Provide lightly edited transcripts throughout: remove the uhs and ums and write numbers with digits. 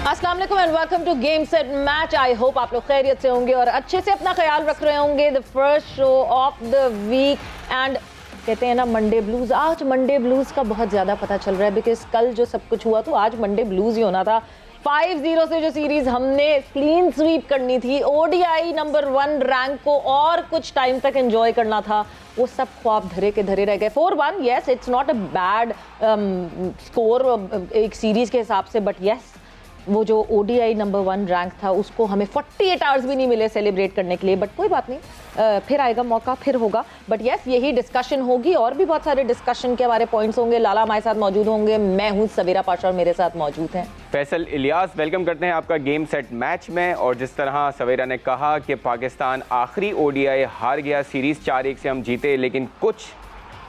अस्सलाम वालेकुम and welcome to game set match. I hope आप लोग खैरियत से होंगे और अच्छे से अपना ख्याल रख रहे होंगे। The first show of the week and कहते हैं ना मंडे ब्लूज। आज मंडे ब्लूज का बहुत ज़्यादा पता चल रहा है बिकॉज कल जो सब कुछ हुआ तो आज मंडे ब्लूज ही होना था। 5-0 से जो सीरीज हमने क्लीन स्वीप करनी थी, ओडीआई नंबर 1 रैंक को और कुछ टाइम तक एंजॉय करना था, वो सब ख्वाब धरे के धरे रह गए। 4-1 yes, it's not a bad score एक सीरीज के हिसाब से, बट येस वो जो ओडीआई नंबर 1 रैंक था उसको हमें 48 आवर्स भी नहीं मिले सेलिब्रेट करने के लिए, बट कोई बात नहीं, फिर आएगा मौका, फिर होगा। बट यस, यही डिस्कशन होगी और भी बहुत सारे डिस्कशन के हमारे पॉइंट्स होंगे। लाला हमारे साथ मौजूद होंगे, मैं हूँ सवेरा पाशा और मेरे साथ मौजूद हैं फैसल इलियास। वेलकम करते हैं आपका गेम सेट मैच में। और जिस तरह सवेरा ने कहा कि पाकिस्तान आखिरी ओडीआई हार गया, सीरीज़ 4-1 से हम जीते, लेकिन कुछ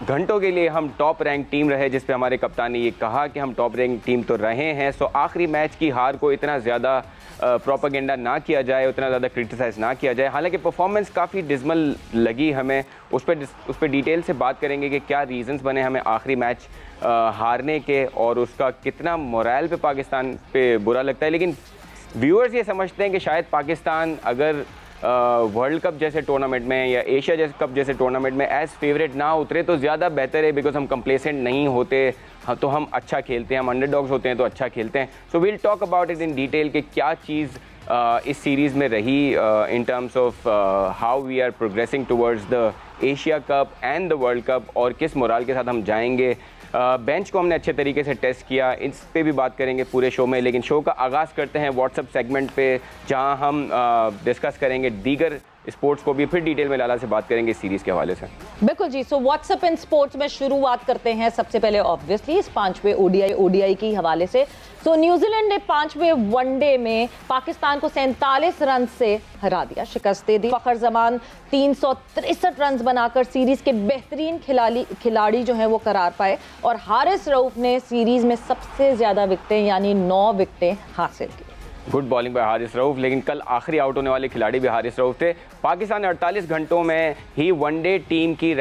घंटों के लिए हम टॉप रैंक टीम रहे, जिस पे हमारे कप्तान ने ये कहा कि हम टॉप रैंक टीम तो रहे हैं। सो आखिरी मैच की हार को इतना ज़्यादा प्रोपेगेंडा ना किया जाए, उतना ज़्यादा क्रिटिसाइज़ ना किया जाए। हालांकि परफॉर्मेंस काफ़ी डिसमल लगी हमें, उस पर डिटेल से बात करेंगे कि क्या रीज़न्स बने हमें आखिरी मैच हारने के और उसका कितना मोरल पे पाकिस्तान पे बुरा लगता है। लेकिन व्यूअर्स ये समझते हैं कि शायद पाकिस्तान अगर वर्ल्ड कप जैसे टूर्नामेंट में या एशिया जैसे कप जैसे टूर्नामेंट में एज फेवरेट ना उतरे तो ज़्यादा बेहतर है, बिकॉज हम कंप्लेसेंट नहीं होते, तो हम अच्छा खेलते हैं, हम अंडरडॉग्स होते हैं तो अच्छा खेलते हैं। So we'll talk about it in detail कि क्या चीज़ इस सीरीज़ में रही in terms of how we are progressing towards the Asia cup and the world cup, और किस मोराल के साथ हम जाएंगे। बेंच को हमने अच्छे तरीके से टेस्ट किया, इस पे भी बात करेंगे पूरे शो में। लेकिन शो का आगाज़ करते हैं व्हाट्सएप सेगमेंट पे, जहां हम डिस्कस करेंगे दीगर स्पोर्ट्स को भी, फिर डिटेल में लाला से बात करेंगे सीरीज़ के हवाले से। बिल्कुल जी। सो व्हाट्सएप इन स्पोर्ट्स में शुरुआत करते हैं सबसे पहले ऑब्वियसली इस 5वें ओडीआई के हवाले से। सो न्यूजीलैंड ने 5वें वनडे में पाकिस्तान को 47 रन से हरा दिया, शिकस्त दे दी। फखर जमान 363 रन बनाकर सीरीज के बेहतरीन खिलाड़ी जो हैं वो करार पाए और हारिस रऊफ ने सीरीज में सबसे ज्यादा विकेटें यानी 9 विकेटें हासिल की। Good bowling bye Haris Rauf, लेकिन कल आखिरी आउट होने वाले खिलाड़ी भी हारिस रऊफ थे। पाकिस्तान ने 48 घंटों में ही वनडे टीम की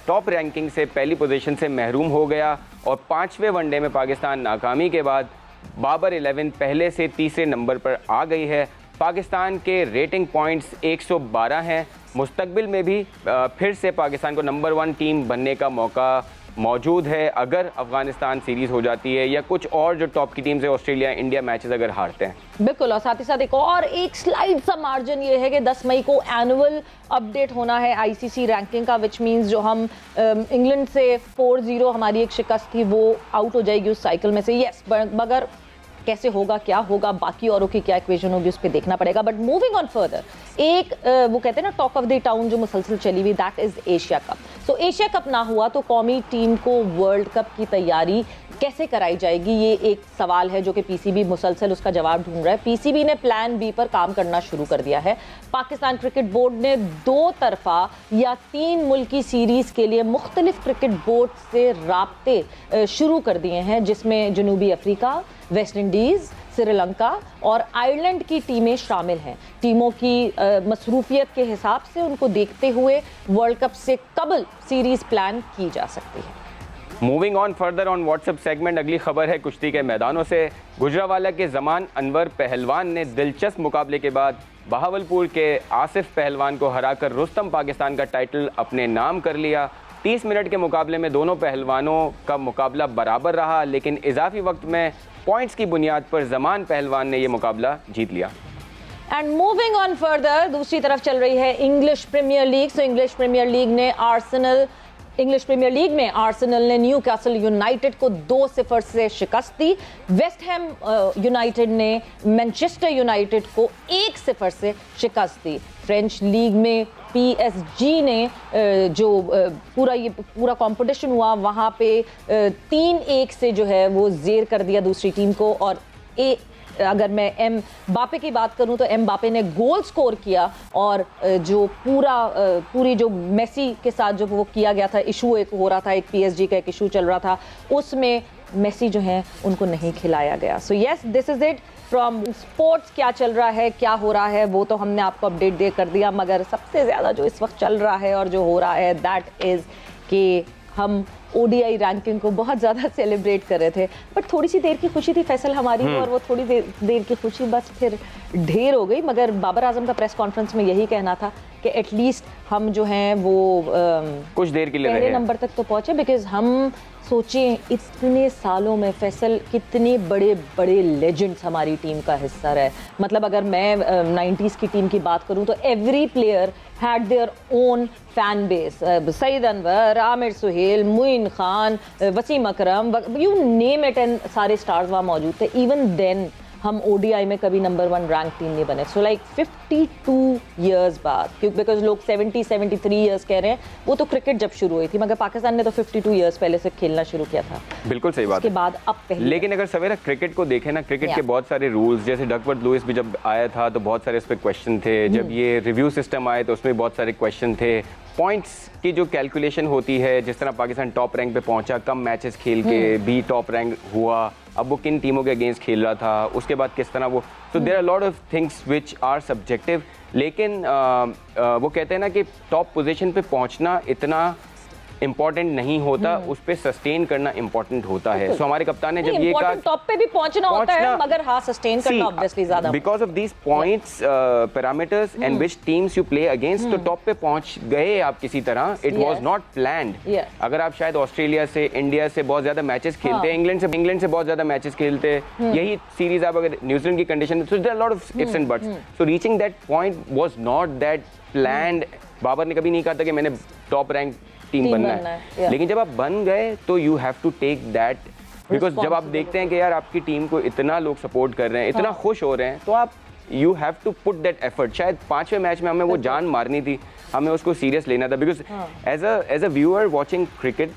टॉप रैंकिंग से पहली पोजीशन से महरूम हो गया और 5वें वनडे में पाकिस्तान नाकामी के बाद बाबर 11 पहले से तीसरे नंबर पर आ गई है। पाकिस्तान के रेटिंग पॉइंट्स 112 हैं। मुस्तकबिल में भी फिर से पाकिस्तान को नंबर 1 टीम बनने का मौका मौजूद है अगर अफगानिस्तान सीरीज़ हो जाती है या कुछ और जो टॉप की टीम्स है, ऑस्ट्रेलिया, इंडिया मैचेस अगर हारते हैं। बिल्कुल, और साथ ही साथ एक स्लाइड सा मार्जिन ये है कि 10 मई को एनुअल अपडेट होना है आईसीसी रैंकिंग का, विच मींस जो हम इंग्लैंड से 4-0 हमारी एक शिकस्त थी वो आउट हो जाएगी उस साइकिल में से। यस, मगर कैसे होगा, क्या होगा, बाकी औरों की क्या इक्वेशन होगी उस पर देखना पड़ेगा। बट मूविंग ऑन फर्दर, एक वो कहते हैं ना टॉक ऑफ द टाउन जो मुसलसल चली हुई, that is Asia cup. So Asia cup ना हुआ तो कौमी टीम को वर्ल्ड कप की तैयारी कैसे कराई जाएगी, ये एक सवाल है जो कि पीसीबी मुसलसल उसका जवाब ढूंढ रहा है। पीसीबी ने प्लान बी पर काम करना शुरू कर दिया है। पाकिस्तान क्रिकेट बोर्ड ने 2 तरफा या 3 मुल्की सीरीज के लिए मुख्तलिफ क्रिकेट बोर्ड से राब्ते शुरू कर दिए हैं, जिसमें जनूबी अफ्रीका, वेस्ट इंडीज़, श्रीलंका और आयरलैंड की टीमें शामिल हैं। टीमों की मसरूफियत के हिसाब से उनको देखते हुए वर्ल्ड कप से कबल सीरीज प्लान की जा सकती है। Moving on further on WhatsApp segment, अगली खबर है कुश्ती के मैदानों से। गुजरावाला के जमान अनवर पहलवान ने दिलचस्प मुकाबले के बाद बहावलपुर के आसिफ पहलवान को हराकर रुस्तम पाकिस्तान का टाइटल अपने नाम कर लिया। 30 मिनट के मुकाबले में दोनों पहलवानों का मुकाबला बराबर रहा, लेकिन इजाफी वक्त में पॉइंट्स की बुनियाद पर जमान पहलवान ने यह मुकाबला जीत लिया। एंड मूविंग ऑन फर्दर, दूसरी तरफ चल रही है इंग्लिश प्रीमियर लीग। सो इंग्लिश प्रीमियर लीग में आर्सेनल ने न्यूकासल यूनाइटेड को 2-0 से शिकस्त दी। वेस्ट हैम यूनाइटेड ने मैनचेस्टर यूनाइटेड को 1-0 से शिकस्त दी। फ्रेंच लीग में पीएसजी ने जो पूरा कंपटीशन हुआ वहाँ पे 3-1 से जो है वो जेर कर दिया दूसरी टीम को। और अगर मैं एम बापे की बात करूं तो एम बापे ने गोल स्कोर किया और जो पूरी जो मेसी के साथ जो वो किया गया था, इशू एक हो रहा था, एक पीएसजी का एक इशू चल रहा था, उसमें मेसी जो है उनको नहीं खिलाया गया। So yes, this is it from sports. क्या चल रहा है, क्या हो रहा है, वो तो हमने आपको अपडेट दे कर दिया, मगर सबसे ज़्यादा जो इस वक्त चल रहा है और जो हो रहा है दैट इज़ कि हम ओडीआई रैंकिंग को बहुत ज़्यादा सेलिब्रेट कर रहे थे, बट थोड़ी सी देर की खुशी थी फैसल हमारी, और वो थोड़ी देर की खुशी बस फिर ढेर हो गई। मगर बाबर आजम का प्रेस कॉन्फ्रेंस में यही कहना था कि एटलीस्ट हम जो हैं वो कुछ देर के लिए पहले नंबर तक तो पहुंचे, बिकॉज हम सोचें इतने सालों में फैसल कितने बड़े बड़े लेजेंड्स हमारी टीम का हिस्सा रहे। मतलब अगर मैं 90s की टीम की बात करूं तो every player had their own fan base. Saeed Anwar, Aamir Sohail, Moin Khan, Wasim Akram, you name it, and सारे स्टार्स वहाँ मौजूद थे। इवन देन हम ओडीआई में कभी नंबर 1 रैंक टीम नहीं बने। सो लाइक 52 ईयर्स बाद, क्योंकि बिकॉज लोग 73 ईयर्स कह रहे हैं, वो तो क्रिकेट जब शुरू हुई थी, मगर पाकिस्तान ने तो 52 ईयर्स पहले से खेलना शुरू किया था। बिल्कुल सही बात। उसके बाद अब पहले, लेकिन अगर सवेरा क्रिकेट को देखें ना, क्रिकेट के बहुत सारे रूल्स, जैसे डकवर्थ लुइस भी जब आया था तो बहुत सारे इस पर क्वेश्चन थे, जब ये रिव्यू सिस्टम आए तो उसमें बहुत सारे क्वेश्चन थे, पॉइंट्स की जो कैलकुलेशन होती है, जिस तरह पाकिस्तान टॉप रैंक पे पहुंचा, कम मैचेस खेल के भी टॉप रैंक हुआ, अब वो किन टीमों के अगेंस्ट खेल रहा था, उसके बाद किस तरह वो, so there are lot of things which are subjective. लेकिन वो कहते हैं ना कि टॉप पोजीशन पे पहुंचना इतना इंपॉर्टेंट नहीं होता, उस पे सस्टेन करना इंपॉर्टेंट होता है। सो हमारे कप्तान ने जब ये कहा टॉप पे भी पहुंचना होता है, मगर हाँ सस्टेन करना ऑब्वियसली ज्यादा, because of these points, parameters and which teams you play against, तो टॉप पे पहुंच गए आप किसी तरह। It was not planned. अगर आप शायद ऑस्ट्रेलिया से, इंडिया से बहुत ज्यादा मैचेस खेलते, इंग्लैंड से बहुत ज्यादा मैचेस खेलते, यही सीरीज आप अगर न्यूजीलैंड की condition, so there are lot of ifs and buts, so reaching that point was not that planned. Babar ने कभी नहीं कहा था कि मैंने टॉप रैंक टीम बनना है, लेकिन जब आप बन गए तो you have to take that, because जब आप देखते हैं कि यार आपकी टीम को इतना लोग सपोर्ट कर रहे हैं, इतना खुश हो रहे हैं, तो आप you have to put that effort. शायद 5वें मैच में हमें वो जान मारनी थी, हमें उसको सीरियस लेना था, because as a viewer watching cricket,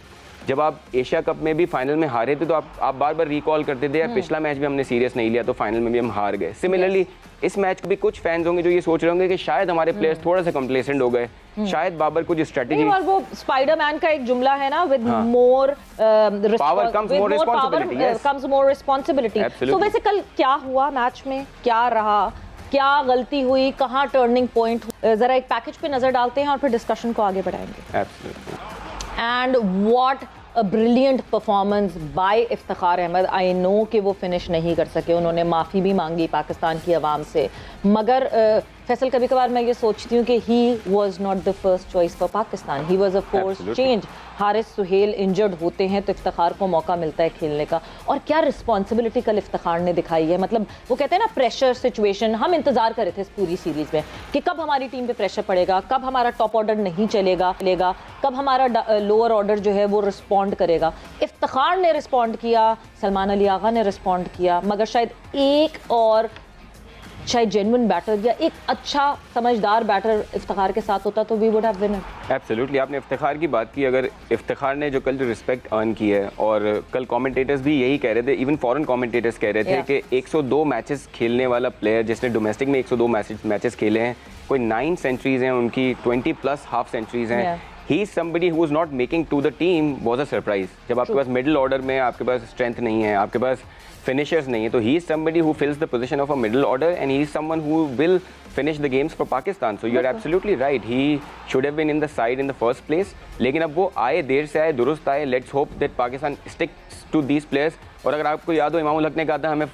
जब आप एशिया कप में भी फाइनल में हारे थे तो आप बार बार रिकॉल करते थे यार पिछला मैच भी हमने सीरियस नहीं लिया तो फाइनल में भी हम हार गए। सिमिलरली इस मैच को भी कुछ फैंस होंगे जो ये सोच रहे होंगे कि शायद हमारे प्लेयर्स थोड़ा सा कंप्लेसेंट हो गए, शायद बाबर कुछ स्ट्रेटजी, और वो स्पाइडरमैन का एक जुमला है ना, with more power comes more responsibility. So वैसे कल क्या हुआ मैच में, क्या रहा, क्या गलती हुई, कहाँ टर्निंग पॉइंट, जरा एक पैकेज पे नजर डालते हैं और फिर डिस्कशन को आगे बढ़ाएंगे। And what a brilliant performance by Iftikhar Ahmed. I know कि वो फिनिश नहीं कर सके, उन्होंने माफ़ी भी मांगी पाकिस्तान की आवाम से, मगर फैसल कभी कभार मैं ये सोचती हूँ कि he was not the first choice for Pakistan, he was a force change. Haris Sohail injured होते हैं तो इफ्तिखार को मौका मिलता है खेलने का, और क्या रिस्पॉन्सिबिलिटी कल इफ्तिखार ने दिखाई है। मतलब वो कहते हैं ना प्रेशर सिचुएशन, हम इंतजार कर रहे थे इस पूरी सीरीज में कि कब हमारी टीम पे प्रेशर पड़ेगा, कब हमारा टॉप ऑर्डर नहीं चलेगा, कब हमारा लोअर ऑर्डर जो है वो रिस्पॉन्ड करेगा। इफ्तिखार ने रिस्पॉन्ड किया, सलमान अली आगा ने रिस्पॉन्ड किया, मगर शायद एक और जेन्युइन बैटर या एक अच्छा समझदार बैटर इफ्तिखार के साथ होता तो we would have win it. Absolutely, आपने इफ्तिखार की बात की, अगर इफ्तिखार ने जो कल जो रिस्पेक्ट अर्न की है, और कल कमेंटेटर्स भी यही कह रहे थे, इवन फॉरेन कमेंटेटर्स कह रहे थे कि 102 मैचेस खेलने वाला प्लेयर जिसने डोमेस्टिक में 102 मैचेस खेले हैं, कोई 9 सेंचुरीज हैं उनकी, 20+ हाफ सेंचुरीज हैं, he is somebody who is not making to the team was a surprise. जब आपके पास मिडिल ऑर्डर में आपके पास स्ट्रेंथ नहीं है, आपके पास फिनिशर्स नहीं है, तो ही is somebody who फिल्स the position of a middle order and he is someone who will finish the games for Pakistan. So you're absolutely right. He should have been in the side in the first place. लेकिन अब वो आए, देर से आए, दुरुस्त आए. Let's hope that Pakistan sticks to these players. और अगर आपको याद हो, इमामुल हक ने कहा था हमें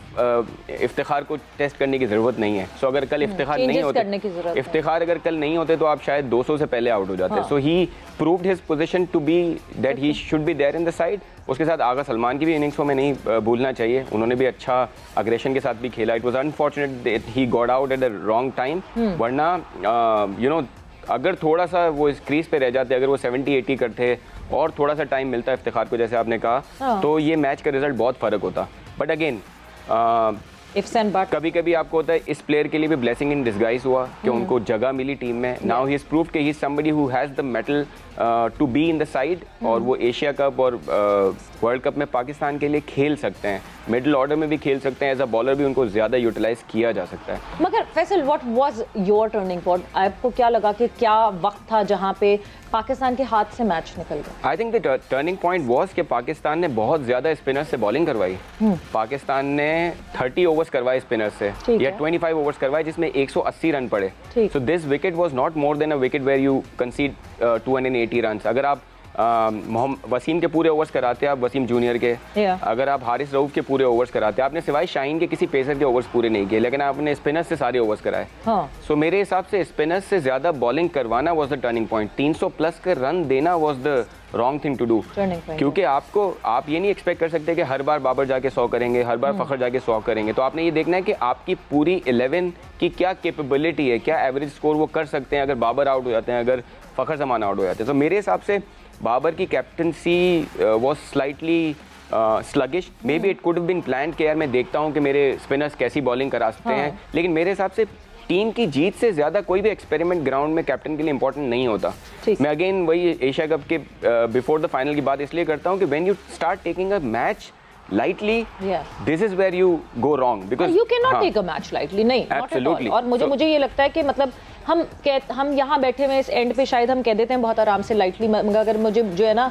इफ्तिखार को टेस्ट करने की ज़रूरत नहीं है. सो अगर कल इफ्तिखार नहीं होते, इफ्तिखार अगर कल नहीं होते तो आप शायद 200 से पहले आउट हो जाते. So he proved his position to be that he should be there in the side. उसके साथ आगा सलमान की भी इनिंग्स को हमें नहीं भूलना चाहिए. उन्होंने भी अच्छा अग्रेशन के साथ भी खेला. It was unfortunate that he got out at the wrong time. वरना यू नो अगर थोड़ा सा वो इस क्रीज पे रह जाते, अगर वो 70-80 करते और थोड़ा सा टाइम मिलता है इफ्तिखार को, जैसे आपने कहा, तो ये मैच का रिजल्ट बहुत फ़र्क होता. बट अगेन कभी कभी आपको होता है, इस प्लेयर के लिए भी ब्लेसिंग इन डिस्गाइज हुआ कि उनको जगह मिली टीम में. नाउ ही इज प्रूव्ड कि he is somebody who has the mettle to be in the side. और वो एशिया कप और वर्ल्ड कप में पाकिस्तान के लिए खेल सकते हैं, मिडिल ऑर्डर में भी खेल सकते हैं, एज अ बॉलर भी उनको ज़्यादा यूटिलाइज किया जा सकता है. मगर Faisal, what was your turning point? आपको क्या लगा कि क्या वक्त था जहां पे पाकिस्तान के हाथ से मैच निकल गया? I think the turning point was कि पाकिस्तान ने बहुत ज़्यादा स्पिनर से बॉलिंग करवाई. पाकिस्तान ने 30 ओवर्स करवाए स्पिनर से, या 25 ओवर्स करवाए, जिसमें 180 रन पड़े. So this wicket was not more than a wicket where you concede 280 run. अगर आप वसीम के पूरे ओवर्स कराते आप, वसीम जूनियर के, अगर आप हारिस रऊफ के पूरे ओवर्स कराते, आपने सिवाय शाहीन के किसी पेसर के ओवर्स पूरे नहीं किए, लेकिन आपने स्पिनर्स से सारे ओवर्स कराए। सो मेरे हिसाब से स्पिनर्स से ज़्यादा बॉलिंग करवाना was the turning point. 300 plus के रन देना was the wrong thing to do, क्योंकि आप ये नहीं एक्सपेक्ट कर सकते कि हर बार बाबर जाके 100 करेंगे, हर बार फ़खर जाके 100 करेंगे। तो आपने ये देखना है कि आपकी पूरी 11 की क्या कैपेबिलिटी है, क्या एवरेज स्कोर वो कर सकते हैं अगर बाबर आउट हो जाते हैं, अगर फ़खर जमान आउट हो जाते हैं। तो मेरे हिसाब से बाबर की captaincy was slightly sluggish. Maybe it could have been planned कि यार मैं देखता हूँ कि मेरे स्पिनर्स कैसी बॉलिंग करा सकते हैं, लेकिन मेरे हिसाब से टीम की जीत से ज़्यादा कोई भी एक्सपेरिमेंट ग्राउंड में कैप्टन के लिए इंपॉर्टेंट नहीं होता। मैं अगेन वही एशिया कप के बिफोर द फाइनल की बात इसलिए करता हूँ कि when you start taking a match lightly, this is where you go wrong, because you cannot take a match lightly, नहीं, absolutely. और मुझे ये लगता है कि मतलब हम यहाँ बैठे हुए इस एंड पे शायद हम कह देते हैं बहुत आराम से लाइटली, मगर अगर मुझे जो है ना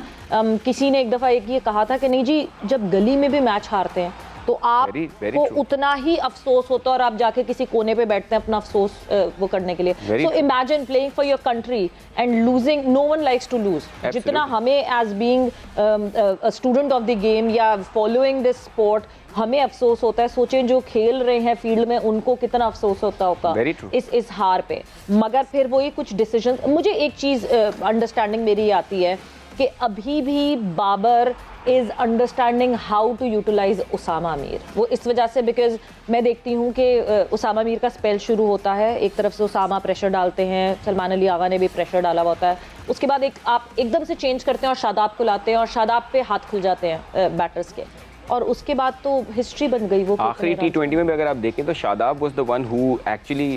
किसी ने एक दफ़ा ये कहा था कि नहीं जी, जब गली में भी मैच हारते हैं तो आपको उतना ही अफसोस होता है और आप जाके किसी कोने पे बैठते हैं अपना अफसोस वो करने के लिए। So imagine playing for your country and losing, no one likes to lose. जितना हमें as being a student of the game या फॉलोइंग दिस स्पोर्ट हमें अफसोस होता है, सोचें जो खेल रहे हैं फील्ड में उनको कितना अफसोस होता होगा इस हार पे। मगर फिर वही कुछ डिसीजन, मुझे एक चीज़ अंडरस्टैंडिंग मेरी आती है कि अभी भी Babar is understanding how to utilize Usama Amir. वो इस वजह से, बिकॉज मैं देखती हूँ कि उसामा अमीर का स्पेल शुरू होता है, एक तरफ से उसामा प्रेशर डालते हैं, सलमान अली आगा ने भी प्रेशर डाला हुआ होता है, उसके बाद आप एकदम से चेंज करते हैं और शादाब को लाते हैं और शादाब पे हाथ खुल जाते हैं बैटर्स के, और उसके बाद तो हिस्ट्री बन गई। वो आखिरी T20 में भी अगर आप देखें तो Shadab was the one who actually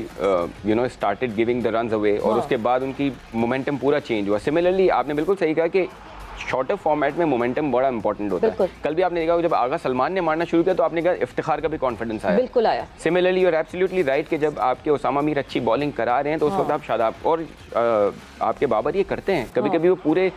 you know started giving the runs away, और उसके बाद उनकी मोमेंटम पूरा चेंज हुआ। सिमिलरली आपने बिल्कुल सही कहा कि शॉर्टर फॉर्मेट में मोमेंटम बड़ा इंपॉर्टेंट होता है। कल भी आपने देखा जब आगा सलमान ने मारना शुरू किया तो आपने कहा इफ्तिखार का भी कॉन्फिडेंस आया, बिल्कुल आया। सिमिलरली और एब्सोल्युटली राइट कि जब आपके उसामा मीर अच्छी बॉलिंग करा रहे हैं तो उस वक्त आप शादाब और आपके बाबर ये करते हैं, कभी कभी वो पूरे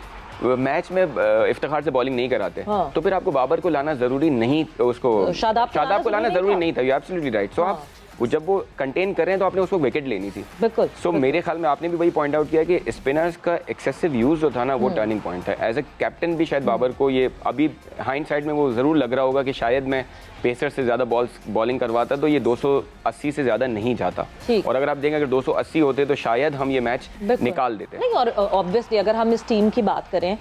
मैच में इफ्तिखार से बॉलिंग नहीं कराते, तो फिर आपको बाबर को लाना जरूरी नहीं, उसको शादाब को लाना जरूरी नहीं था। You absolutely right. सो आप जब वो कंटेन कर रहे हैं तो आपने उसको विकेट लेनी थी, बिल्कुल। सो मेरे ख्याल में आपने भी वही पॉइंट आउट किया कि स्पिनर्स का एक्सेसिव यूज जो था ना वो टर्निंग पॉइंट था। एज ए कैप्टन भी शायद बाबर को ये अभी हाइंड साइड में वो जरूर लग रहा होगा कि शायद मैं पेसर से ज़्यादा बॉलिंग करवाता तो ये 280 से ज़्यादा नहीं जाता, और अगर आप देखें अगर 280 होते तो शायद हम ये मैच निकाल देते नहीं। और ऑब्वियसली अगर हम इस टीम की बात करें,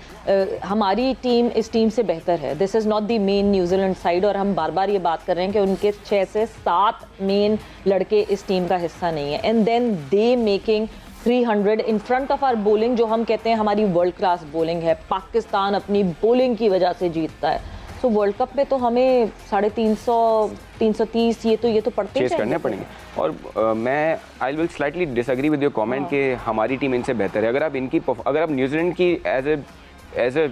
हमारी टीम इस टीम से बेहतर है। This is not the main New Zealand side, और हम बार बार ये बात कर रहे हैं कि उनके 6 से 7 मेन लड़के इस टीम का हिस्सा नहीं है, and then they making 300 in front of our bowling, जो हम कहते हैं हमारी वर्ल्ड क्लास बॉलिंग है। पाकिस्तान अपनी बॉलिंग की वजह से जीतता है। तो वर्ल्ड कप में तो हमें 350, 330 ये तो पड़ते चेस करने पड़ेंगे। और मैं I will slightly disagree with your comment कि हमारी टीम इनसे बेहतर है। अगर आप न्यूजीलैंड की एज ए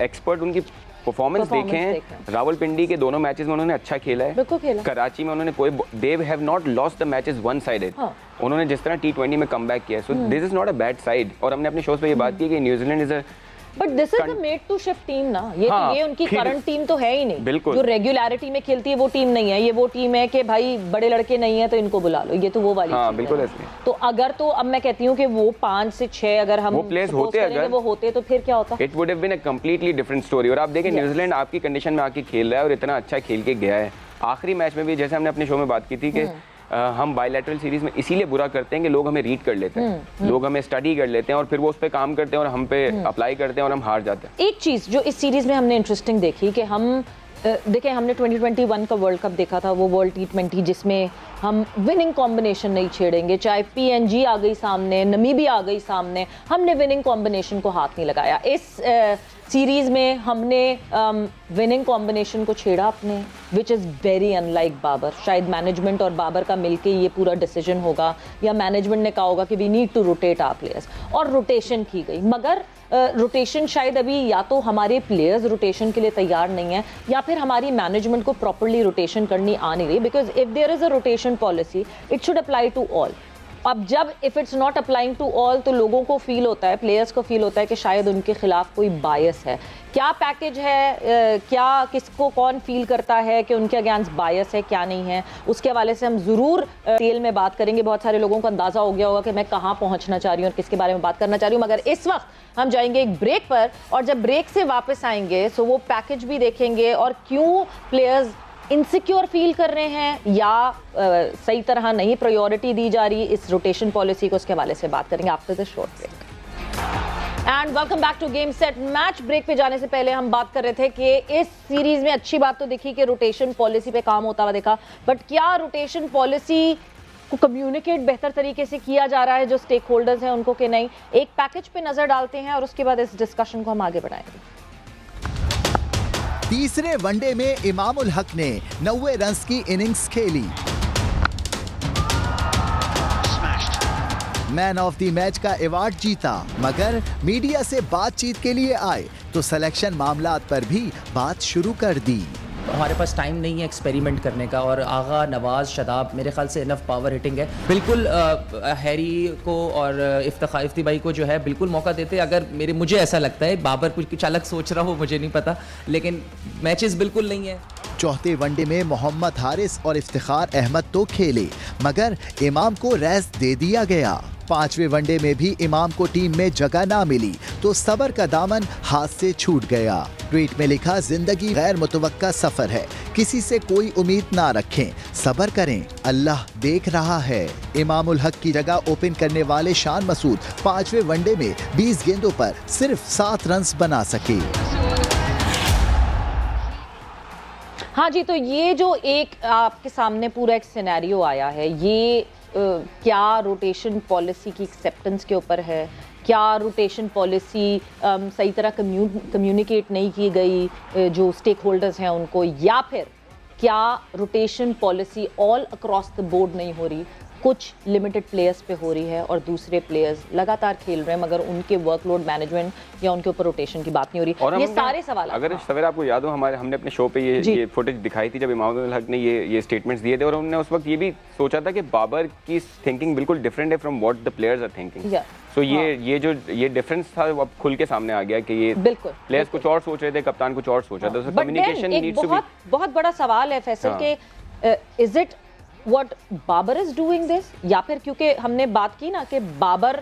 एक्सपर्ट उनकी परफॉर्मेंस देखें, रावलपिंडी के दोनों मैचेस में उन्होंने अच्छा खेला है, कराची में उन्होंने कोई they have not lost the matches one sided. उन्होंने जिस तरह T20 में कमबैक किया, so this is not a bad side. और हमने अपने शोज पे ये बात की कि New Zealand is a but this is the made to shift team ना, ये उनकी करंट टीम तो है ही नहीं, बिल्कुल। जो रेगुलरिटी में खेलती है वो टीम नहीं है, ये वो टीम है कि भाई बड़े लड़के नहीं है तो इनको बुला लो, ये तो वो वाली हाँ, बिल्कुल ऐसे। तो अगर तो अब मैं कहती हूँ कि वो 5 से 6 अगर हम वो प्लेयर्स होते अगर वो होते तो फिर क्या होता, it would have been a completely different story. और आप देखें न्यूजीलैंड आपकी कंडीशन में आके खेल रहा है और इतना अच्छा खेल के गया है। आखिरी मैच में भी जैसे हमने अपने शो में बात की थी कि हम बायलैटरल सीरीज में इसीलिए बुरा करते हैं कि लोग हमें रीड कर लेते हैं, लोग हमें स्टडी कर लेते हैं और फिर वो उस पर काम करते हैं और हम पे अप्लाई करते हैं और हम हार जाते हैं। एक चीज़ जो इस सीरीज में हमने इंटरेस्टिंग देखी कि हम देखें, हमने 2021 का वर्ल्ड कप देखा था, वो वर्ल्ड T20 जिसमें हम विनिंग कॉम्बिनेशन नहीं छेड़ेंगे, चाहे PNG आ गई सामने, नमीबिया आ गई सामने, हमने विनिंग कॉम्बिनेशन को हाथ नहीं लगाया। इस सीरीज में हमने विनिंग कॉम्बिनेशन को छेड़ा अपने, which is very unlike Babar. शायद मैनेजमेंट और बाबर का मिलके ये पूरा डिसीजन होगा, या मैनेजमेंट ने कहा होगा कि we need to rotate our players, और रोटेशन की गई। मगर रोटेशन शायद अभी या तो हमारे प्लेयर्स रोटेशन के लिए तैयार नहीं है, या फिर हमारी मैनेजमेंट को प्रॉपर्ली रोटेशन करनी आ नहीं रही, because if there is a rotation policy it should apply to all. अब जब if it's not applying to all तो लोगों को फील होता है, प्लेयर्स को फील होता है कि शायद उनके खिलाफ कोई बायस है। क्या पैकेज है, क्या किसको कौन फील करता है कि उनके अगेंस्ट बायस है, क्या नहीं है, उसके हवाले से हम ज़रूर डिटेल में बात करेंगे। बहुत सारे लोगों को अंदाज़ा हो गया होगा कि मैं कहाँ पहुँचना चाह रही हूँ और किसके बारे में बात करना चाह रही हूँ, मगर इस वक्त हम जाएंगे एक ब्रेक पर, और जब ब्रेक से वापस आएंगे तो वो पैकेज भी देखेंगे और क्यों प्लेयर्स इनसिक्योर फील कर रहे हैं या सही तरह नहीं प्रायोरिटी दी जा रही इस रोटेशन पॉलिसी को, उसके हवाले से बात करेंगे after the short break. And welcome back to game set match. Break पे जाने से पहले हम बात कर रहे थे कि इस सीरीज में अच्छी बात तो देखी कि रोटेशन पॉलिसी पे काम होता हुआ देखा, बट क्या रोटेशन पॉलिसी को कम्युनिकेट बेहतर तरीके से किया जा रहा है जो स्टेक होल्डर्स हैं उनको कि नहीं? एक पैकेज पे नजर डालते हैं और उसके बाद इस डिस्कशन को हम आगे बढ़ाएंगे। तीसरे वनडे में इमाम उल हक ने 90 रन्स की इनिंग्स खेली। मैन ऑफ द मैच का अवार्ड जीता, मगर मीडिया से बातचीत के लिए आए तो सिलेक्शन मामलात पर भी बात शुरू कर दी। हमारे पास टाइम नहीं है एक्सपेरिमेंट करने का, और आगा, नवाज, शदाब मेरे ख्याल से इनफ पावर हिटिंग है। बिल्कुल हैरी को और इफ्ती भाई को जो है बिल्कुल मौका देते। अगर मुझे ऐसा लगता है, बाबर कुछ अलग सोच रहा हो मुझे नहीं पता, लेकिन मैचेस बिल्कुल नहीं है। चौथे वनडे में मोहम्मद हारिस और इफ्तिखार अहमद तो खेले, मगर इमाम को रेस्ट दे दिया गया। पांचवें वनडे में भी इमाम को टीम में जगह ना मिली तो सबर का दामन हाथ से छूट गया। ट्वीट में लिखा, जिंदगी गैर मुतवक्का सफर है, किसी से कोई उम्मीद ना रखें, सबर करें, अल्लाह देख रहा है। इमाम उल हक की जगह ओपन करने वाले शान मसूद पांचवें वनडे में 20 गेंदों पर सिर्फ 7 रन बना सके। हाँ जी, तो ये जो एक आपके सामने पूरा एक सिनेरियो आया है, ये क्या रोटेशन पॉलिसी की एक्सेप्टेंस के ऊपर है? क्या रोटेशन पॉलिसी सही तरह कम्युनिकेट नहीं की गई जो स्टेक होल्डर्स हैं उनको, या फिर क्या rotation policy all across the board नहीं हो रही, कुछ लिमिटेड प्लेयर्स पे हो रही है और दूसरे प्लेयर्स लगातार खेल रहे हैं मगर उनके वर्कलोड मैनेजमेंट या उनके ऊपर रोटेशन की बात नहीं हो रही? और ये सारे सवाल, अगर सवेरा आपको याद हो, हमने अपने शो पे ये फुटेज दिखाई थी जब इमाम उल हक ने ये स्टेटमेंट्स दिए थे, और उन्होंने उस वक्त ये भी सोचा था कि बाबर की थिंकिंग बिल्कुल डिफरेंट है from what the players are thinking. So ये डिफरेंस था वो अब खुल के सामने आ गया कि ये बिल्कुल प्लेयर्स कुछ और सोच रहे थे, कप्तान कुछ और सोचा था। कम्युनिकेशन नीड्स टू बी बहुत बड़ा सवाल है फैसल के, is it What Babar is doing this, या फिर क्योंकि हमने बात की ना कि बाबर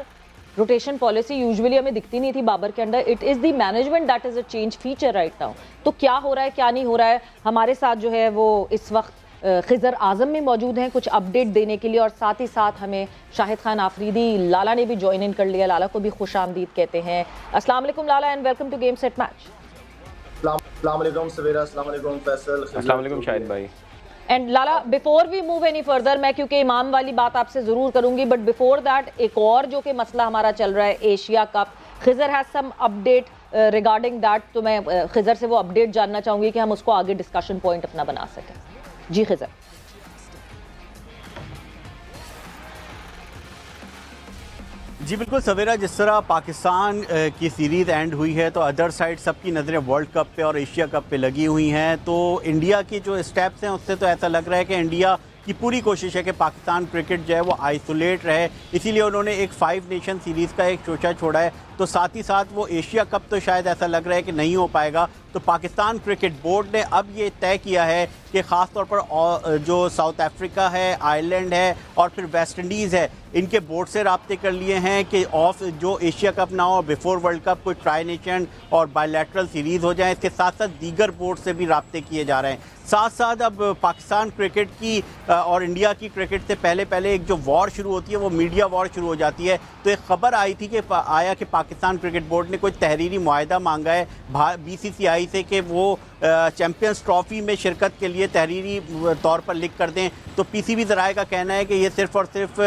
रोटेशन पॉलिसी यूजुअली हमें दिखती नहीं थी बाबर के under, it is the management that is a change feature right now. तो क्या हो रहा है, क्या नहीं हो रहा है? हमारे साथ जो है वो इस वक्त खिजर आजम में मौजूद हैं कुछ अपडेट देने के लिए, और साथ ही साथ हमें शाहिद खान आफरीदी लाला ने भी ज्वाइन इन कर लिया। लाला को भी खुश आमदीद कहते हैं। अस्सलाम वालेकुम Lala and welcome to game set match. अस्सलाम वालेकुम सवेरा, अस्सलाम वालेकुम फैसल, अस्सलाम वालेकुम शाहिद भाई। And Lala, before we move any further, मैं क्योंकि इमाम वाली बात आपसे जरूर करूंगी, बट बिफोर दैट एक और जो कि मसला हमारा चल रहा है Asia cup, Khizar has some update regarding that, तो मैं खिजर से वो अपडेट जानना चाहूंगी कि हम उसको आगे डिस्कशन पॉइंट अपना बना सकें। जी खिजर। जी बिल्कुल सवेरा, जिस तरह पाकिस्तान की सीरीज़ एंड हुई है तो अदर साइड सबकी नज़रें वर्ल्ड कप पे और एशिया कप पे लगी हुई हैं, तो इंडिया की जो स्टेप्स हैं उससे तो ऐसा लग रहा है कि इंडिया की पूरी कोशिश है कि पाकिस्तान क्रिकेट जो है वो आइसोलेट रहे, इसीलिए उन्होंने एक 5 नेशन सीरीज़ का एक शोशा छोड़ा है। तो साथ ही साथ वो एशिया कप तो शायद ऐसा लग रहा है कि नहीं हो पाएगा। तो पाकिस्तान क्रिकेट बोर्ड ने अब ये तय किया है कि ख़ास तौर पर जो साउथ अफ्रीका है, आयरलैंड है और फिर वेस्ट इंडीज़ है, इनके बोर्ड से राब्ते कर लिए हैं कि ऑफ जो एशिया कप ना हो, बिफोर वर्ल्ड कप कोई ट्राई नेशन और बायलैटरल सीरीज़ हो जाए। इसके साथ साथ दीगर बोर्ड से भी राब्ते किए जा रहे हैं। साथ साथ अब पाकिस्तान क्रिकेट की और इंडिया की क्रिकेट से पहले एक जो वॉर शुरू होती है वो मीडिया वॉर शुरू हो जाती है। तो एक ख़बर आई थी कि पाकिस्तान क्रिकेट बोर्ड ने कोई तहरीरी मुआहदा मांगा है BCCI से कि वो चैम्पियंस ट्रॉफी में शिरकत के लिए तहरीरी तौर पर लिख कर दें। तो PCB ज़राए का कहना है कि ये सिर्फ़ और सिर्फ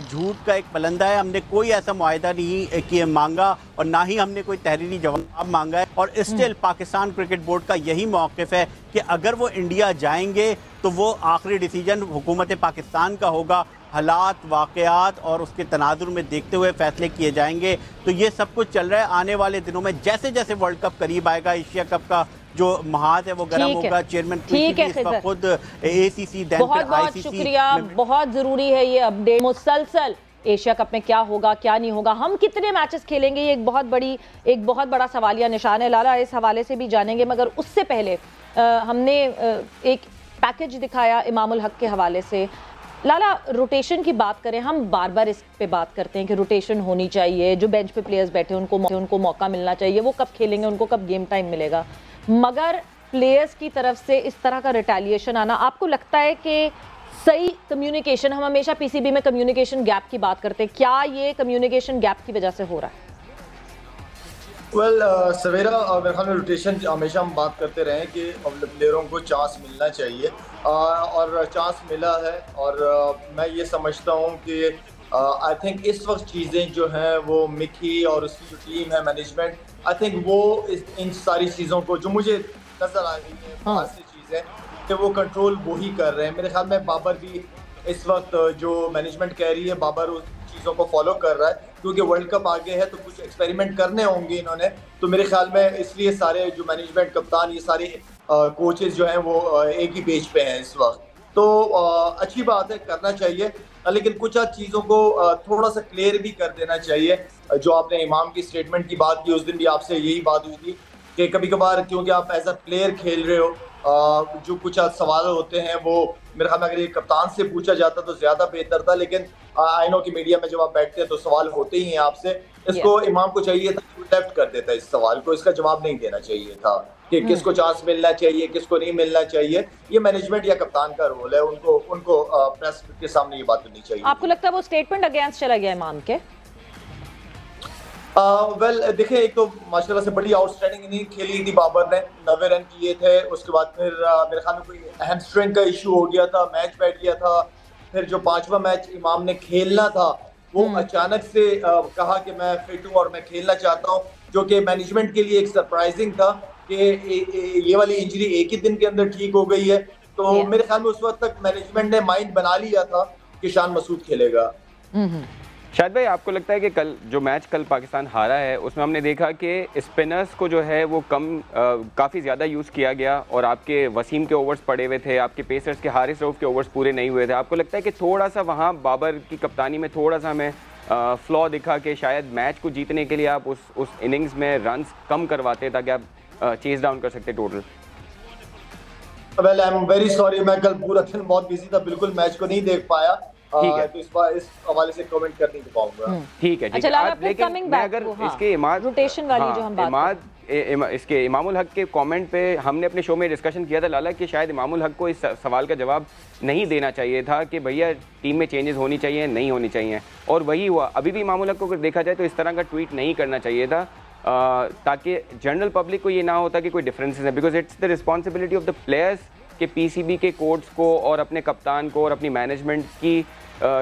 झूठ का एक पलंदा है, हमने कोई ऐसा मुआहदा नहीं किया मांगा और ना ही हमने कोई तहरीरी जवाब मांगा है। और स्टिल पाकिस्तान क्रिकेट बोर्ड का यही मौक़िफ़ है कि अगर वो इंडिया जाएंगे तो वो आखिरी डिसीजन हुकूमत पाकिस्तान का होगा, हालात वाक़यात और उसके तनाजुर में देखते हुए फ़ैसले किए जाएंगे। तो ये सब कुछ चल रहा है। आने वाले दिनों में जैसे जैसे वर्ल्ड कप करीब आएगा, एशिया कप का जो महाज है वो गर्म होगा। चेयरमैन खुद ACC बहुत शुक्रिया, बहुत ज़रूरी है ये अपडेट। मुसलसल एशिया कप में क्या होगा क्या नहीं होगा, हम कितने मैचेस खेलेंगे, ये एक बहुत बड़ा सवालिया निशान है। लाला इस हवाले से भी जानेंगे, मगर उससे पहले हमने एक पैकेज दिखाया इमामुल हक के हवाले से। लाला, रोटेशन की बात करें, हम बार बार इस पे बात करते हैं कि रोटेशन होनी चाहिए, जो बेंच पे प्लेयर्स बैठे उनको मौका मिलना चाहिए, वो कब खेलेंगे, उनको कब गेम टाइम मिलेगा, मगर प्लेयर्स की तरफ से इस तरह का रिटेलिएशन आना, आपको लगता है कि सही कम्युनिकेशन, हम हमेशा पीसीबी में कम्युनिकेशन गैप की बात करते हैं, क्या ये कम्युनिकेशन गैप की वजह से हो रहा है? सवेरा मेरे ख्याल में रोटेशन हमेशा हम बात करते रहे कि प्लेयरों को चांस मिलना चाहिए और चांस मिला है, और मैं ये समझता हूँ कि आई थिंक इस वक्त चीज़ें जो हैं वो मिकी और उसकी जो टीम है मैनेजमेंट, आई थिंक वो इन सारी चीज़ों को जो मुझे नज़र आ रही है बाहर से चीज़ें कि वो कंट्रोल वो ही कर रहे हैं। मेरे ख्याल में बाबर भी इस वक्त जो मैनेजमेंट कह रही है, बाबर उस चीज़ों को फॉलो कर रहा है, क्योंकि वर्ल्ड कप आगे है तो कुछ एक्सपेरिमेंट करने होंगे इन्होंने, तो मेरे ख्याल में इसलिए सारे जो मैनेजमेंट, कप्तान, ये सारे कोचेस जो हैं वो एक ही पेज पे हैं इस वक्त। तो अच्छी बात है, करना चाहिए, लेकिन कुछ चीज़ों को थोड़ा सा क्लियर भी कर देना चाहिए। जो आपने इमाम की स्टेटमेंट की बात की, उस दिन भी आपसे यही बात हुई थी कि कभी कभार क्योंकि आप एज अ प्लेयर खेल रहे हो, जो कुछ सवाल होते हैं वो मेरे ख्याल में अगर ये कप्तान से पूछा जाता तो ज़्यादा बेहतर था, लेकिन आई नो कि मीडिया में जब आप बैठते हैं तो सवाल होते ही हैं आपसे। इसको इमाम को चाहिए था कि लेफ्ट कर देता इस सवाल को, इसका जवाब नहीं देना चाहिए था कि किसको चांस मिलना चाहिए, किसको नहीं मिलना चाहिए। ये मैनेजमेंट या कप्तान का रोल है, उनको प्रेस के सामने ये बात करनी चाहिए। आपको लगता है वो स्टेटमेंट अगेंस्ट चला गया इमाम के? देखिए, एक तो माशाल्लाह से बड़ी आउटस्टैंडिंग इनिंग खेली थी बाबर ने, 90 रन किए थे। उसके बाद फिर मेरे ख्याल में कोई हैमस्ट्रिंग का इशू हो गया था, मैच बैठ गया था। फिर जो 5वां मैच इमाम ने खेलना था वो अचानक से कहा कि मैं फिट हूँ और मैं खेलना चाहता हूँ, जो कि मैनेजमेंट के लिए एक सरप्राइजिंग था कि ये वाली इंजरी एक ही दिन के अंदर ठीक हो गई है। तो मेरे ख्याल में उस वक्त तक मैनेजमेंट ने माइंड बना लिया था कि शान मसूद खेलेगा। शाहिद भाई, आपको लगता है कि कल जो मैच पाकिस्तान हारा है उसमें हमने देखा कि स्पिनर्स को जो है वो काफ़ी ज़्यादा यूज़ किया गया और आपके वसीम के ओवर्स पड़े हुए थे, आपके पेसर्स के हारिस रऊफ के ओवर्स पूरे नहीं हुए थे। आपको लगता है कि थोड़ा सा वहाँ बाबर की कप्तानी में थोड़ा सा हमें फ्लॉ दिखा कि शायद मैच को जीतने के लिए आप उस इनिंग्स में रन्स कम करवाते ताकि आप चेज डाउन कर सकते total? Well, I am very sorry, मैं कल पूरा दिन बहुत बिजी था, बिल्कुल मैच को नहीं देख पाया। ठीक है, तो इस हवाले से कमेंट कर नहीं पाऊंगा। ठीक है, अच्छा, लेकिन मैं अगर इसके इमाद रोटेशन वाली जो हम बात इसके इमामुल हक के कमेंट पे हमने अपने शो में डिस्कशन किया था लाला कि शायद इमामुल हक को इस सवाल का जवाब नहीं देना चाहिए था कि भैया टीम में चेंजेस होनी चाहिए, नहीं होनी चाहिए, और वही हुआ। अभी भी इमामुल हक को अगर देखा जाए तो इस तरह का ट्वीट नहीं करना चाहिए था ताकि जनरल पब्लिक को ये ना होता कि कोई डिफरेंसेस है, because it's the responsibility of the players के पीसीबी के कोच को और अपने कप्तान को और अपनी मैनेजमेंट की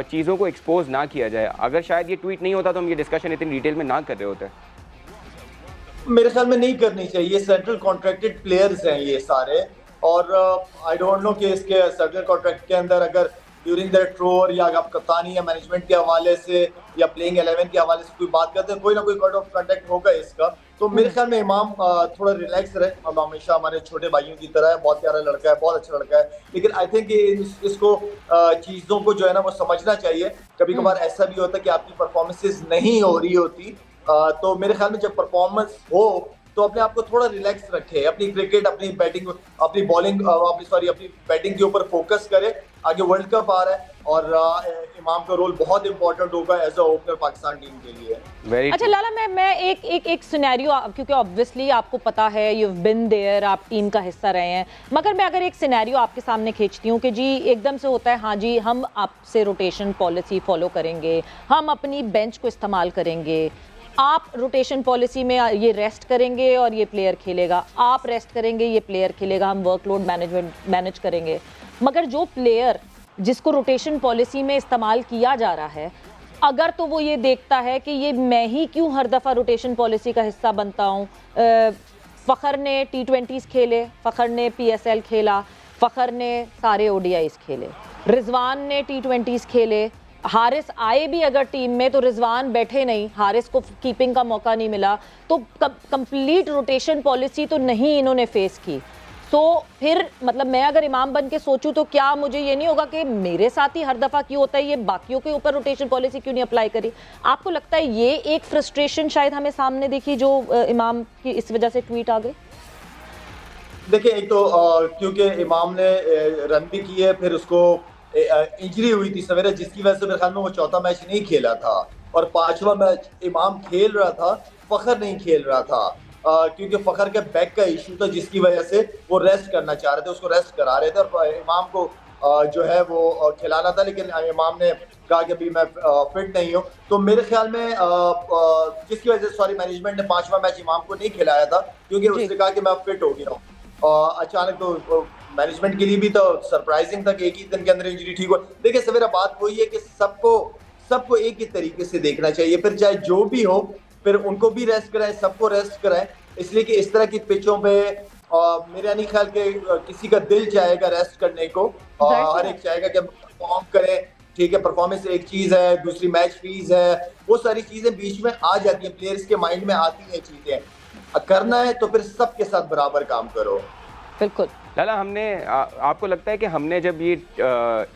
चीज़ों को एक्सपोज ना किया जाए। अगर शायद ये ट्वीट नहीं होता तो हम ये डिस्कशन इतनी डिटेल में ना कर रहे होते। मेरे ख्याल में नहीं करनी चाहिए, सेंट्रल कॉन्ट्रैक्टेड प्लेयर्स हैं ये सारे, और आई डोंट नो कि इसके सेंट्रल कॉन्ट्रैक्ट के अंदर अगर ड्यूरिंग द टूर या आप कप्तानी या मैनेजमेंट के हवाले से या प्लेइंग 11 के हवाले से कोई बात करते हैं, कोई ना कोई कोड ऑफ कंडक्ट होगा इसका। तो मेरे ख्याल में इमाम थोड़ा रिलैक्स रहे, अब हमेशा हमारे छोटे भाइयों की तरह है, बहुत प्यारा लड़का है, बहुत अच्छा लड़का है, लेकिन आई थिंक इसको चीज़ों को जो है ना वो समझना चाहिए। कभी कभार ऐसा भी होता है कि आपकी परफॉर्मेंसेज नहीं हो रही होती, तो मेरे ख्याल में जब परफॉर्मेंस हो तो अपने आप को थोड़ा रिलैक्स रखे, अपनी क्रिकेट, अपनी बैटिंग, अपनी बॉलिंग, अपनी बैटिंग के ऊपर फोकस करे। आगे वर्ल्ड कप आ रहा है और इमाम का रोल बहुत इंपॉर्टेंट होगा as a opener Pakistan team के लिए। अच्छा लाला, मैं एक सिनेरियो, क्योंकि ऑब्वियसली आपको पता है, यू हैव बीन देयर, आप टीम का हिस्सा रहे हैं, मगर मैं अगर एक सिनेरियो आपके सामने खींचती हूँ कि जी एकदम से होता है, हाँ जी हम आपसे रोटेशन पॉलिसी फॉलो करेंगे, हम अपनी बेंच को इस्तेमाल करेंगे, आप रोटेशन पॉलिसी में ये रेस्ट करेंगे और ये प्लेयर खेलेगा, आप रेस्ट करेंगे, ये प्लेयर खेलेगा, हम वर्कलोड मैनेज करेंगे, मगर जो प्लेयर जिसको रोटेशन पॉलिसी में इस्तेमाल किया जा रहा है, अगर तो वो ये देखता है कि ये मैं ही क्यों हर दफ़ा रोटेशन पॉलिसी का हिस्सा बनता हूँ। फ़खर ने T20s खेले, फ़खर ने PSL खेला, फ़खर ने सारे ODIs खेले, रिजवान ने T20s खेले, हारिस आए भी अगर टीम में तो रिजवान बैठे नहीं, हारिस को कीपिंग का मौका नहीं मिला, तो कंप्लीट रोटेशन पॉलिसी तो नहीं इन्होंने फेस की। तो फिर मतलब मैं अगर इमाम बन के सोचूं तो क्या मुझे ये नहीं होगा कि मेरे साथ ही हर दफा क्यों होता है, ये बाकियों के ऊपर रोटेशन पॉलिसी क्यों नहीं अप्लाई करी? आपको लगता है ये एक फ्रस्ट्रेशन शायद हमें सामने दिखी जो इमाम की इस वजह से ट्वीट आ गई? देखिए, एक तो क्योंकि इमाम ने रन भी किए, फिर उसको इंजरी हुई थी सवेरे, जिसकी वजह से मेरे ख्याल में वो चौथा मैच नहीं खेला था, और पांचवा मैच इमाम खेल रहा था, फखर नहीं खेल रहा था, क्योंकि फखर के बैक का इशू था, जिसकी वजह से वो रेस्ट करना चाह रहे थे, उसको रेस्ट करा रहे थे, और इमाम को जो है वो खिलाना था, लेकिन इमाम ने कहा कि अभी मैं फिट नहीं हूँ। तो मेरे ख्याल में जिसकी वजह से सॉरी मैनेजमेंट ने पांचवा मैच इमाम को नहीं खिलाया था, क्योंकि उसने कहा कि मैं फिट हो गया हूँ। अचानक तो मैनेजमेंट के लिए भी तो सरप्राइजिंग था कि एक ही दिन के अंदर इंजरी ठीक हो। देखिए सवेरा, बात वही है कि सबको एक ही तरीके से देखना चाहिए, फिर चाहे जो भी हो, फिर उनको भी रेस्ट कराएं, सबको रेस्ट कराएं, इसलिए कि इस तरह की पिचों पे मेरा नहीं ख्याल कि किसी का दिल चाहेगा रेस्ट करने को, हर एक चाहेगा कि परफॉर्म करें। ठीक है, परफॉर्मेंस एक चीज है, दूसरी मैच फीस है, वो सारी चीजें बीच में आ जाती है, प्लेयर्स के माइंड में आती हैं चीजें। करना है तो फिर सबके साथ बराबर काम करो। बिल्कुल। लाला, हमने आपको लगता है कि हमने जब ये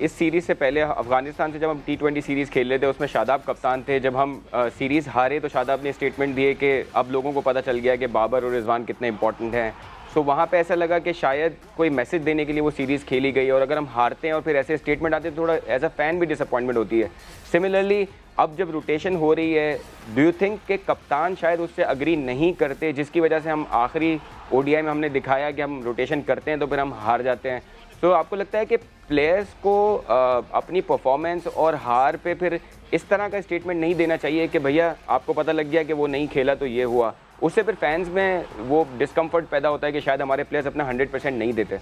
इस सीरीज़ से पहले अफगानिस्तान से जब हम T20 सीरीज़ खेल रहे थे, उसमें शादाब कप्तान थे, जब हम सीरीज़ हारे तो शादाब ने स्टेटमेंट दिए कि अब लोगों को पता चल गया कि बाबर और रिजवान कितने इंपॉर्टेंट हैं। तो वहाँ पे ऐसा लगा कि शायद कोई मैसेज देने के लिए वो सीरीज़ खेली गई, और अगर हम हारते हैं और फिर ऐसे स्टेटमेंट आते हैं तो थोड़ा एज अ फैन भी डिसअपॉइंटमेंट होती है। सिमिलरली अब जब रोटेशन हो रही है, डू यू थिंक कि कप्तान शायद उससे अग्री नहीं करते, जिसकी वजह से हम आखिरी ODI में हमने दिखाया कि हम रोटेशन करते हैं तो फिर हम हार जाते हैं? तो आपको लगता है कि प्लेयर्स को अपनी परफॉर्मेंस और हार पे फिर इस तरह का स्टेटमेंट नहीं देना चाहिए कि भैया आपको पता लग गया कि वो नहीं खेला तो ये हुआ? उससे फिर फैंस में वो डिस्कम्फर्ट पैदा होता है कि शायद हमारे प्लेयर्स अपना 100% नहीं देते।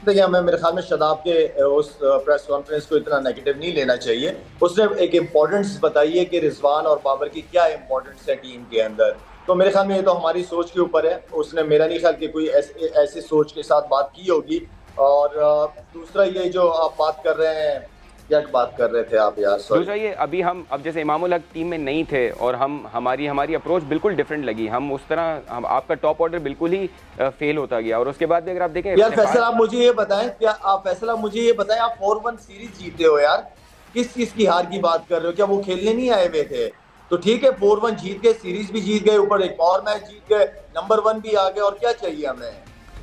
देखिए, हमें मेरे ख्याल में शादाब के उस प्रेस कॉन्फ्रेंस को इतना नेगेटिव नहीं लेना चाहिए। उसने एक इम्पोर्टेंस बताई है कि रिजवान और बाबर की क्या इम्पोर्टेंस है टीम के अंदर, तो मेरे ख्याल में ये तो हमारी सोच के ऊपर है। उसने मेरा नहीं ख्याल कि कोई ऐसी सोच के साथ बात की होगी। और दूसरा ये जो आप बात कर रहे हैं, क्या बात कर रहे थे आप यार? दूसरा ये, अभी हम अब जैसे इमामुल हक टीम में नहीं थे और हमारी अप्रोच बिल्कुल डिफरेंट लगी, हम उस तरह आपका टॉप ऑर्डर बिल्कुल ही फेल होता गया। और उसके बाद भी अगर आप देखें यार फैसल, आप मुझे ये बताएं, आप 4-1 सीरीज जीते हो यार, किस चीज की हार की बात कर रहे हो? क्या वो खेलने नहीं आए हुए थे? तो ठीक है, 4-1 जीत गए, सीरीज भी जीत गए, ऊपर एक और मैच जीत गए, नंबर 1 भी आ गए, और क्या चाहिए हमें?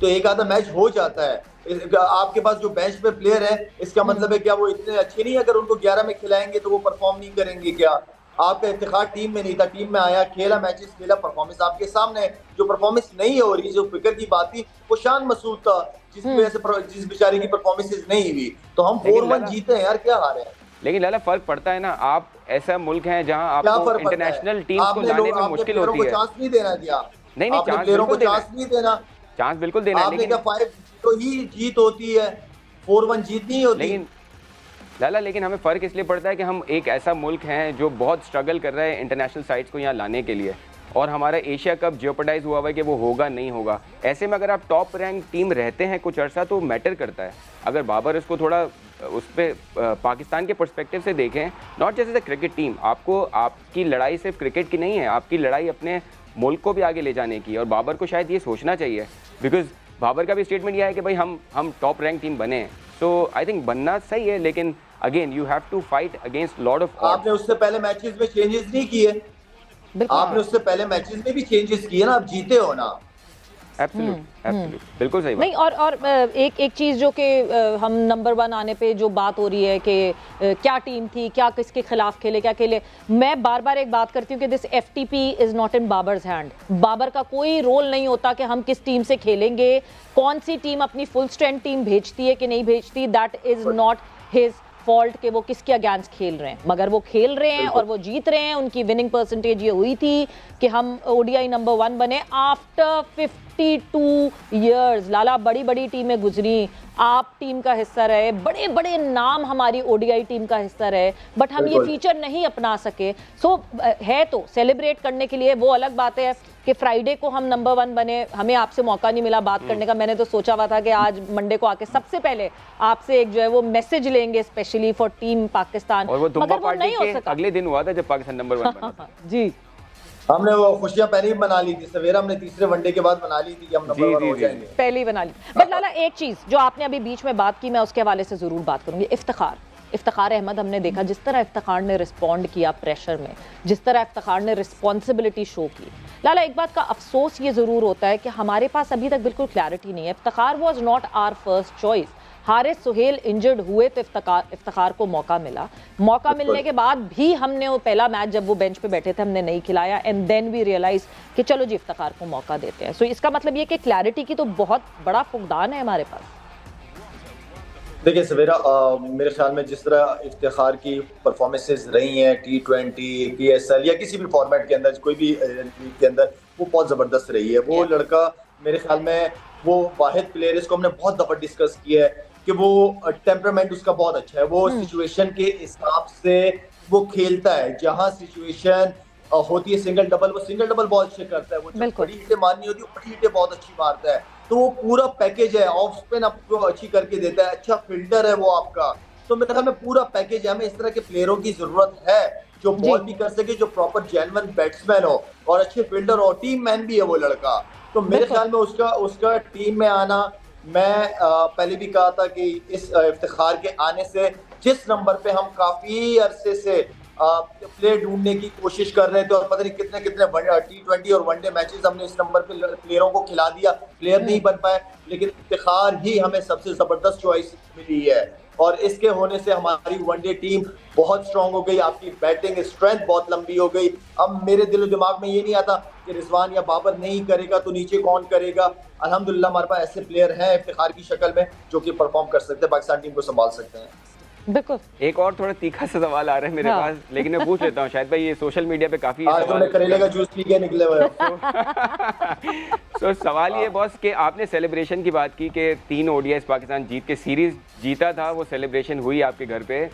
तो एक आधा मैच हो जाता है। आपके पास जो बेंच पे प्लेयर है, इसका मतलब है क्या वो इतने अच्छे नहीं? अगर उनको 11 में खिलाएंगे तो वो परफॉर्म नहीं करेंगे क्या? आपका इत्तेखाद टीम में नहीं था, टीम में आया, खेला, मैचेस खेला, परफॉर्मेंस आपके सामने। जो परफॉर्मेंस नहीं हो रही, जो फिक्र की बात थी, वो शान मसूद था, जिसकी वजह से जिस बेचारे की परफॉर्मेंसेज नहीं हुई। तो हम 4-1 जीते हैं यार, क्या हारे हैं? लेकिन लाला, फर्क पड़ता है ना। आप ऐसा मुल्क है जहां आपको इंटरनेशनल टीम को लाने में मुश्किल होती है। चांस नहीं देना दिया, नहीं चांस नहीं देना, चांस बिल्कुल देना, लेकिन 5 तो ही जीत होती है, 4-1 जीत नहीं होती। लेकिन लाला, लेकिन हमें फ़र्क इसलिए पड़ता है कि हम एक ऐसा मुल्क हैं जो बहुत स्ट्रगल कर रहा है इंटरनेशनल साइट्स को यहाँ लाने के लिए, और हमारा एशिया कप जियोपर्डाइज हुआ हुआ है कि वो होगा नहीं होगा। ऐसे में अगर आप टॉप रैंक टीम रहते हैं कुछ अर्सा तो मैटर करता है। अगर बाबर इसको थोड़ा उस पर पाकिस्तान के पर्सपेक्टिव से देखें, not just as a cricket team, आपकी लड़ाई सिर्फ क्रिकेट की नहीं है, आपकी लड़ाई अपने मुल्क को भी आगे ले जाने की। और बाबर को शायद ये सोचना चाहिए, बिकॉज बाबर का भी स्टेटमेंट यह है कि भाई हम टॉप रैंक टीम बने। सो आई थिंक बनना सही है, लेकिन again you have to fight against lot of. आपने उससे पहले मैचेस में चेंजेस नहीं किए, आपने उससे पहले मैचेस में भी चेंजेस किए ना, आप जीते हो ना। एब्सोल्यूट, बिल्कुल सही बात। नहीं, और एक चीज़ जो कि हम नंबर 1 आने पे जो बात हो रही है कि क्या टीम थी, क्या किसके खिलाफ खेले, क्या खेले, मैं बार बार एक बात करती हूँ कि this FTP is not in Babar's hand. Babar का कोई रोल नहीं होता कि हम किस टीम से खेलेंगे, कौन सी टीम अपनी फुल स्ट्रेंथ टीम भेजती है कि नहीं भेजती, that is not his fault कि वो किसके अगेंस्ट खेल रहे हैं। मगर वो खेल रहे हैं और वो जीत रहे हैं। उनकी विनिंग परसेंटेज ये हुई थी कि हम ODI नंबर 1 बने आफ्टर 52 ईयर्स। लाला, बड़ी बड़ी टीमें गुजरी, आप टीम का हिस्सा रहे, बड़े बड़े नाम हमारी ODI टीम का हिस्सा रहे, बट हम ये फीचर नहीं अपना सके। सो है तो सेलिब्रेट करने के लिए, वो अलग बात है कि फ्राइडे को हम नंबर 1 बने, हमें आपसे मौका नहीं मिला बात करने का। मैंने तो सोचा हुआ था कि आज मंडे को आके सबसे पहले आपसे एक जो है वो मैसेज लेंगे स्पेशली फॉर टीम पाकिस्तान, और वो मगर वो नहीं हो सका। अगले दिन हुआ था जब पाकिस्तान नंबर 1 बना था। जी हमने वो खुशियां पहले ही मना ली थी सवेरा, हमने तीसरे वनडे के बाद मना ली थी कि हम नंबर 1 हो जाएंगे। पहले ही बना ली। बट लाला एक चीज जो आपने अभी बीच में बात की, मैं उसके हवाले से जरूर बात करूंगी। इफ्तिखार अहमद, हमने देखा जिस तरह इफ्तिखार ने रिस्पॉन्ड किया प्रेशर में, जिस तरह इफ्तिखार ने रिस्पॉन्सिबिलिटी शो की। लाला एक बात का अफसोस ये ज़रूर होता है कि हमारे पास अभी तक बिल्कुल क्लैरिटी नहीं है। Iftikhar was not our first choice. Haris Sohail injured हुए तो इफ्तिखार को मौका मिला। मौका मिलने के बाद भी हमने वो पहला मैच जब वो बेंच पे बैठे थे हमने नहीं खिलाया, एंड देन वी रियलाइज कि चलो जी इफ्तिखार को मौका देते हैं। सो इसका मतलब ये कि क्लैरिटी की तो बहुत बड़ा फुकदान है हमारे पास। देखिए सवेरा, मेरे ख्याल में जिस तरह इफ्तिखार की परफॉर्मेंसेज रही हैं T20, PSL या किसी भी फॉर्मेट के अंदर, कोई भी लीग के अंदर, वो बहुत ज़बरदस्त रही है। वो लड़का मेरे ख्याल में वो वाहिद प्लेयर, इसको हमने बहुत दफ़ा डिस्कस किया है कि वो टेम्परामेंट उसका बहुत अच्छा है। वो सिचुएशन के हिसाब से वो खेलता है। जहाँ सिचुएशन होती है सिंगल डबल, वो सिंगल डबल बहुत अच्छे करता है। वो जब बड़ी हिटें मारनी होती है बड़ी हिटें बहुत अच्छी मारता है। तो वो पूरा पैकेज है, ऑफ स्पिन आपको अच्छी करके देता है, अच्छा फील्डर है वो आपका। तो मेरे ख्याल में पूरा पैकेज है। हमें इस तरह के प्लेयरों की जरूरत है जो बॉल भी कर सके, जो प्रॉपर जेन्युइन बैट्समैन हो और अच्छे फील्डर हो, टीम मैन भी है वो लड़का। तो मेरे ख्याल में उसका टीम में आना, मैं पहले भी कहा था कि इस इफ्तिखार के आने से जिस नंबर पे हम काफी अरसे से प्लेयर ढूंढने की कोशिश कर रहे थे और पता नहीं कितने कितने T20 और वनडे मैचेस हमने इस नंबर पे प्लेयरों को खिला दिया, प्लेयर नहीं बन पाए, लेकिन इफ्तिखार ही हमें सबसे जबरदस्त चॉइस मिली है। और इसके होने से हमारी वनडे टीम बहुत स्ट्रांग हो गई, आपकी बैटिंग स्ट्रेंथ बहुत लंबी हो गई। अब मेरे दिलो दिमाग में ये नहीं आता कि रिजवान या बाबर नहीं करेगा तो नीचे कौन करेगा। अल्हम्दुलिल्लाह हमारे पास ऐसे प्लेयर हैं इफ्तिखार की शक्ल में जो कि परफॉर्म कर सकते हैं, पाकिस्तान टीम को संभाल सकते हैं। बिल्कुल। एक और थोड़ा तीखा सा सवाल आ रहा है मेरे पास, लेकिन मैं पूछ लेता हूँ। शायद भाई ये सोशल मीडिया पे काफी करेले का जूस पी के निकले हुए तो सवाल ये बॉस कि आपने सेलिब्रेशन की बात की कि 3 ODIs पाकिस्तान जीत के सीरीज जीता था, वो सेलिब्रेशन हुई आपके घर पे,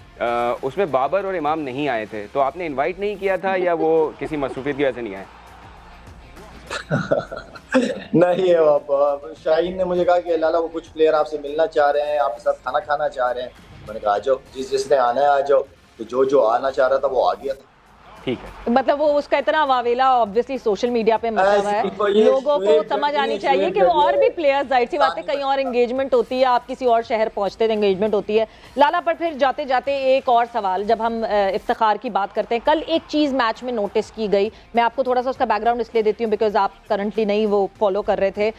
उसमें बाबर और इमाम नहीं आए थे, तो आपने इनवाइट नहीं किया था या वो किसी मसरूफियत की वजह से नहीं आए? नहीं, शाहीन ने मुझे कहा कि लाला वो कुछ प्लेयर आपसे मिलना चाह रहे हैं, आपके साथ खाना खाना चाह रहे हैं। मैंने कहा आ जाओ, जिसने आना है आ जाओ। तो जो आना चाह रहा था वो आ गया था। ठीक है। मतलब वो उसका इतना वावेला ऑब्वियसली सोशल मीडिया पे मचा हुआ है। लोगों को समझ आनी चाहिए कि वो और भी प्लेयर्स, जाहिर सी बात है कहीं और एंगेजमेंट होती है, आप किसी और शहर पहुंचते हैं एंगेजमेंट होती है। लाला पर फिर जाते जाते एक और सवाल, जब हम इफ्तिखार की बात करते हैं, कल एक चीज़ मैच में नोटिस की गई, मैं आपको थोड़ा सा उसका बैकग्राउंड इसलिए देती हूँ बिकॉज आप करंटली नहीं वो फॉलो कर रहे थे।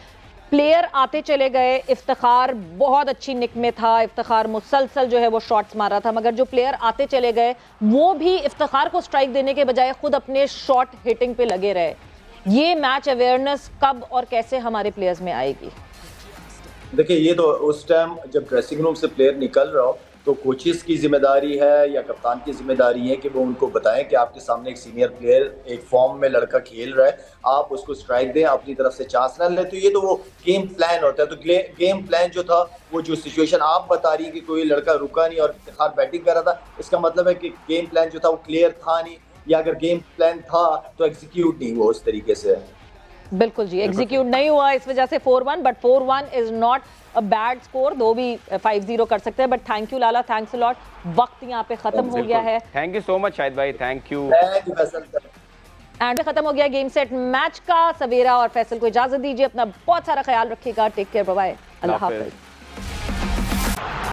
प्लेयर आते चले गए, इफ्तिखार बहुत अच्छी निक में था, इफ्तिखार मुसलसल जो है वो शॉट्स मारा था, मगर जो प्लेयर आते चले गए वो भी इफ्तिखार को स्ट्राइक देने के बजाय खुद अपने शॉट हिटिंग पे लगे रहे। ये मैच अवेयरनेस कब और कैसे हमारे प्लेयर्स में आएगी? देखिए, ये तो उस टाइम जब ड्रेसिंग रूम से प्लेयर निकल रहा हो तो कोचेस की जिम्मेदारी है या कप्तान की जिम्मेदारी है कि वो उनको बताएं कि आपके सामने एक सीनियर प्लेयर, एक फॉर्म में लड़का खेल रहा है, आप उसको स्ट्राइक दें, अपनी तरफ से चांस ना ले। तो ये तो वो गेम प्लान होता है। तो गेम प्लान जो था, वो जो सिचुएशन आप बता रही है कि कोई लड़का रुका नहीं और इफ्तिखार बैटिंग कर रहा था, इसका मतलब है कि गेम प्लान जो था वो क्लियर था नहीं, या अगर गेम प्लान था तो एग्जीक्यूट नहीं हुआ उस तरीके से। बिल्कुल जी, एग्जीक्यूट नहीं हुआ, इस वजह से 4-1, but 4-1 is not a bad score, दो भी 5-0 कर सकते हैं। But thank you Lala, thanks a lot. वक्त यहाँ पे खत्म हो गया है। Thank you so much Shahid भाई, थैंक यू। एंड खत्म हो गया गेम सेट मैच का। सवेरा और फैसल को इजाजत दीजिए, अपना बहुत सारा ख्याल रखिएगा। टेक केयर, बाय बाय, अल्लाह हाफिज।